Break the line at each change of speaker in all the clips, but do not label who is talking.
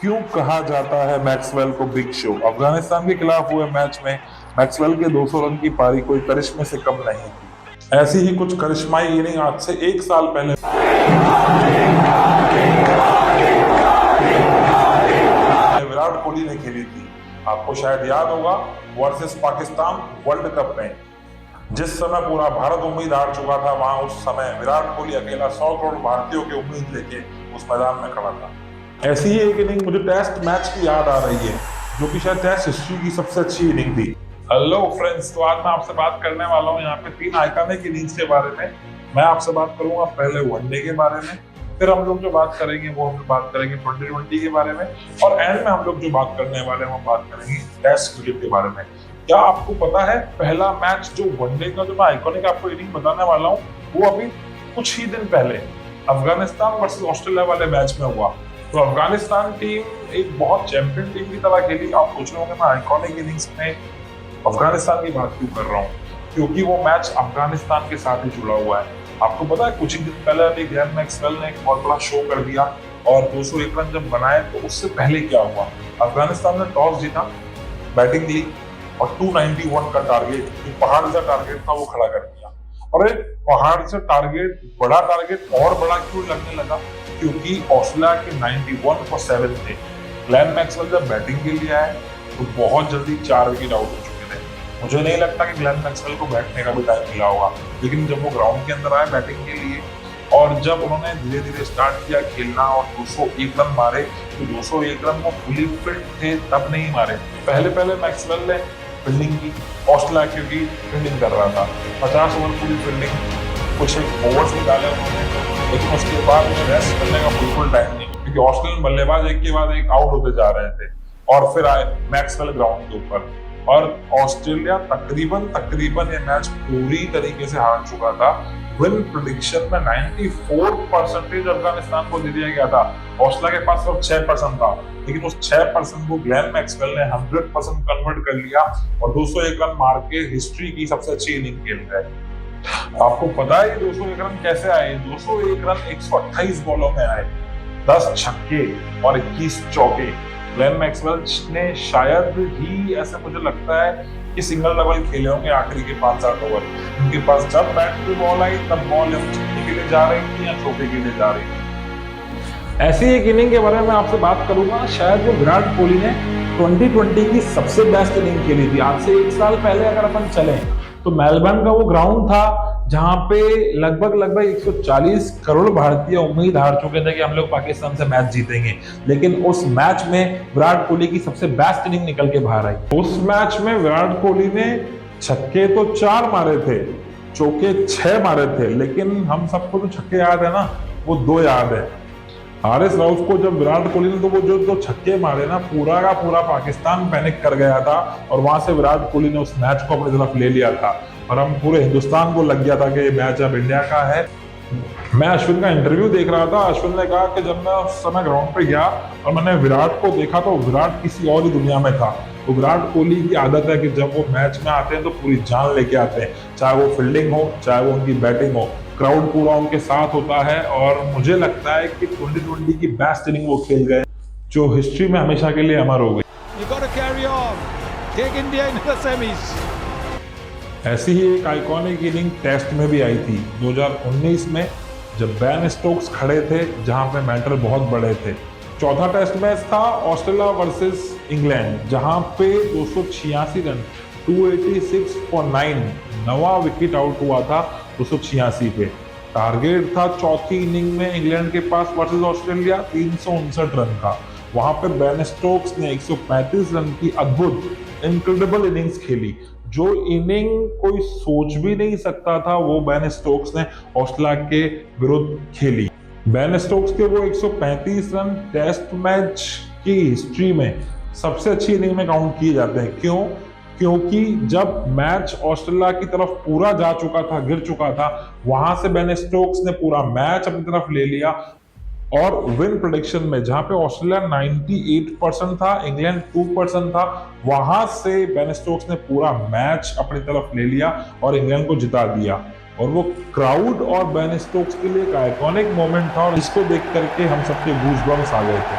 क्यों कहा जाता है मैक्सवेल को बिग शो? अफगानिस्तान के खिलाफ हुए मैच में मैक्सवेल के 200 रन की पारी कोई करिश्मे से कम नहीं थी। ऐसी ही कुछ करिश्माई इनिंग आज से 1 साल पहले विराट कोहली ने खेली थी। आपको शायद याद होगा, वर्सेस पाकिस्तान वर्ल्ड कप में जिस समय पूरा भारत उम्मीद हार चुका था, वहां उस समय विराट कोहली अकेला 100 करोड़ भारतीयों की उम्मीद लेके उस मैदान में खड़ा था। ऐसी ही एक इनिंग मुझे टेस्ट मैच की याद आ रही है, जो कि शायद टेस्ट हिस्ट्री की सबसे अच्छी इनिंग थी। हेलो फ्रेंड्स, तो आज मैं आपसे बात करने वाला हूँ यहाँ पे 3 आइकॉनिक इनिंग्स के बारे में। मैं आपसे बात करूंगा पहले वनडे के बारे में, फिर हम लोग जो बात करेंगे वो हम बात करेंगे 2020 के बारे में, और एंड में हम लोग जो बात करने वाले हैं वो बात करेंगे टेस्ट क्रिकेट के बारे में। क्या आपको पता है, पहला मैच जो वनडे का जो मैं आइकॉनिक आपको इनिंग बताने वाला हूँ वो अभी कुछ ही दिन पहले अफगानिस्तान वर्सेस ऑस्ट्रेलिया वाले मैच में हुआ। तो अफगानिस्तान टीम एक बहुत चैंपियन टीम की तरह खेली। आप सोच रहे होंगे मैं आइकॉनिक इनिंग्स में अफगानिस्तान की बात क्यों कर रहा हूँ, क्योंकि वो मैच अफगानिस्तान के साथ ही जुड़ा हुआ है। आपको पता है, कुछ ही दिन पहले अभी ग्लेन मैक्सवेल ने एक बहुत बड़ा शो कर दिया और 201 रन जब बनाए, तो उससे पहले क्या हुआ, अफगानिस्तान ने टॉस जीता, बैटिंग ली और 291 का टारगेट, जो पहाड़ जैसा टारगेट था, वो खड़ा कर दिया। और एक पहाड़ से टारगेट, बड़ा टारगेट और बड़ा क्यों लगने लगा, क्योंकि ऑस्ट्रेलिया के 91 for 7 थे। ग्लेन मैक्सवेल जब बैटिंग के लिए आए तो बहुत जल्दी 4 विकेट आउट हो चुके थे। मुझे नहीं लगता कि ग्लेन मैक्सवेल को बैठने का भी टाइम मिला होगा, लेकिन जब वो ग्राउंड के अंदर आए बैटिंग के लिए और जब उन्होंने धीरे धीरे स्टार्ट किया खेलना और 201 रन मारे, तो 201 रन वो फुली फिट थे तब नहीं मारे। पहले पहले मैक्सवेल ने फील्डिंग की, ऑस्ट्रेलिया की फील्डिंग कर रहा था, 50 ओवर पूरी फील्डिंग, कुछ एक ओवर्स निकाले उन्होंने, लेकिन उसके बाद रेस्ट करने का बिल्कुल टाइम नहीं, क्योंकि ऑस्ट्रेलियन बल्लेबाज एक के बाद एक आउट होते जा रहे थे। और फिर आए मैक्सवेल ग्राउंड के ऊपर और ऑस्ट्रेलिया तकरीबन ये मैच पूरी तरीके से हार चुका था। विन प्रेडिक्शन में 94% अफगानिस्तान को दे दिया गया था, ऑस्ट्रेलिया के पास सिर्फ 6% था, लेकिन उस 6% को ग्लेन मैक्सवेल ने 100% कन्वर्ट कर लिया और 201 रन मार के हिस्ट्री की सबसे अच्छी इनिंग खेल गए। आपको पता है 201 रन कैसे आए? 201 रन 128 बॉलों में आए, 10 छक्के और 21 चौके। ग्लेन मैक्सवेल ने शायद ही, ऐसा मुझे लगता है, कि सिंगल डबल खेले होंगे आखिरी के 5-7 ओवर। उनके पास जब बैट पे बॉल आई तब बॉल छक्के के लिए जा रही थी या चौके के लिए जा रही थी। ऐसी एक इनिंग के बारे में आपसे बात करूंगा, शायद वो विराट कोहली ने 2020 की सबसे बेस्ट इनिंग खेली थी। आज से 1 साल पहले अगर अपन चले तो मेलबर्न का वो ग्राउंड था जहां पे लगभग 140 करोड़ भारतीय उम्मीद हार चुके थे कि हम लोग पाकिस्तान से मैच जीतेंगे, लेकिन उस मैच में विराट कोहली की सबसे बेस्ट इनिंग निकल के बाहर आई। उस मैच में विराट कोहली ने छक्के तो 4 मारे थे, चौके 6 मारे थे, लेकिन हम सबको तो छक्के याद है ना, वो 2 याद है। आर.एस. राउत को जब विराट कोहली ने तो वो जो 2 छक्के मारे ना, पूरा का पूरा पाकिस्तान पैनिक कर गया था और वहां से विराट कोहली ने उस मैच को अपनी तरफ ले लिया था और हम पूरे हिंदुस्तान को लग गया था कि ये मैच अब इंडिया का है। मैं अश्विन का इंटरव्यू देख रहा था, अश्विन ने कहा कि जब मैं उस समय ग्राउंड पे गया और मैंने विराट को देखा तो विराट किसी और ही दुनिया में था। तो विराट कोहली की आदत है कि जब वो मैच में आते हैं तो पूरी जान लेके आते हैं, चाहे वो फील्डिंग हो चाहे वो उनकी बैटिंग हो, क्राउड पूरा उनके साथ होता है। और मुझे लगता है कि 2020 की बेस्ट इनिंग वो खेल गए, जो हिस्ट्री में हमेशा के लिए अमर हो गई। ऐसी ही एक आइकॉनिक इनिंग टेस्ट में भी आई थी 2019 में, जब बेन स्टोक्स खड़े थे, जहां पे मैटर बहुत बड़े थे। चौथा टेस्ट मैच था ऑस्ट्रेलिया वर्सेस इंग्लैंड, जहां पे 286 रन 286 for 9 नवा विकेट आउट हुआ था 286 पे। टारगेट था चौथी इनिंग में इंग्लैंड के पास वर्सेस ऑस्ट्रेलिया 359 रन का। वहां पे बेन स्टोक्स ने 135 रन की अद्भुत इनक्रेडिबल इनिंग्स खेली। जो इनिंग कोई सोच भी नहीं सकता था, वो बेन स्टोक्स ने ऑस्ट्रेलिया के विरुद्ध खेली। बेन स्टोक्स के वो 135 रन टेस्ट मैच की हिस्ट्री में सबसे अच्छी इनिंग में काउंट किए जाते हैं। क्यों? क्योंकि जब मैच ऑस्ट्रेलिया की तरफ पूरा जा चुका था, गिर चुका था, वहां से बेन स्टोक्स ने पूरा मैच अपनी तरफ ले लिया और विन प्रेडिक्शन में, जहां पे ऑस्ट्रेलिया 98% था, इंग्लैंड 2% था, वहां से बेन स्टोक्स ने पूरा मैच अपनी तरफ ले लिया और इंग्लैंड को जिता दिया। और वो क्राउड और बेन स्टोक्स के लिए एक आइकॉनिक मोमेंट था और इसको देख करके हम सबके गूज़बम्स आ गए थे।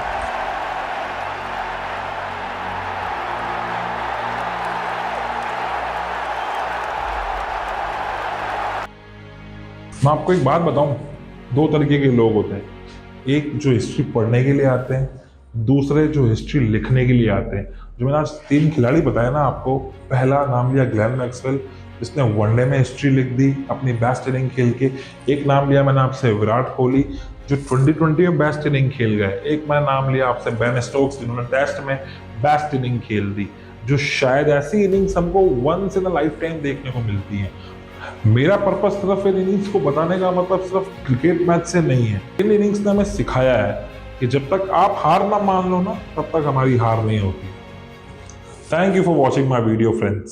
मैं आपको एक बात बताऊं, दो तरीके के लोग होते हैं। एक जो हिस्ट्री पढ़ने के लिए आते हैं, दूसरे जो हिस्ट्री लिखने के लिए आते हैं। जो मैंने आज 3 खिलाड़ी बताया ना आपको, पहला नाम लिया ग्लेन मैक्सवेल, जिसने वनडे में हिस्ट्री लिख दी अपनी बेस्ट इनिंग खेल के। एक नाम लिया मैंने आपसे विराट कोहली, जो 2020 में बेस्ट इनिंग खेल गए। एक मैं नाम लिया आपसे बेन स्टोक्स, जिन्होंने टेस्ट में बेस्ट इनिंग खेल दी। जो शायद ऐसी इनिंग्स हमको once in a lifetime देखने को मिलती है। मेरा पर्पस सिर्फ इन इनिंग्स को बताने का मतलब सिर्फ क्रिकेट मैच से नहीं है। इन इनिंग्स ने हमें सिखाया है कि जब तक आप हार ना मान लो ना, तब तक हमारी हार नहीं होती। Thank you for watching my video friends.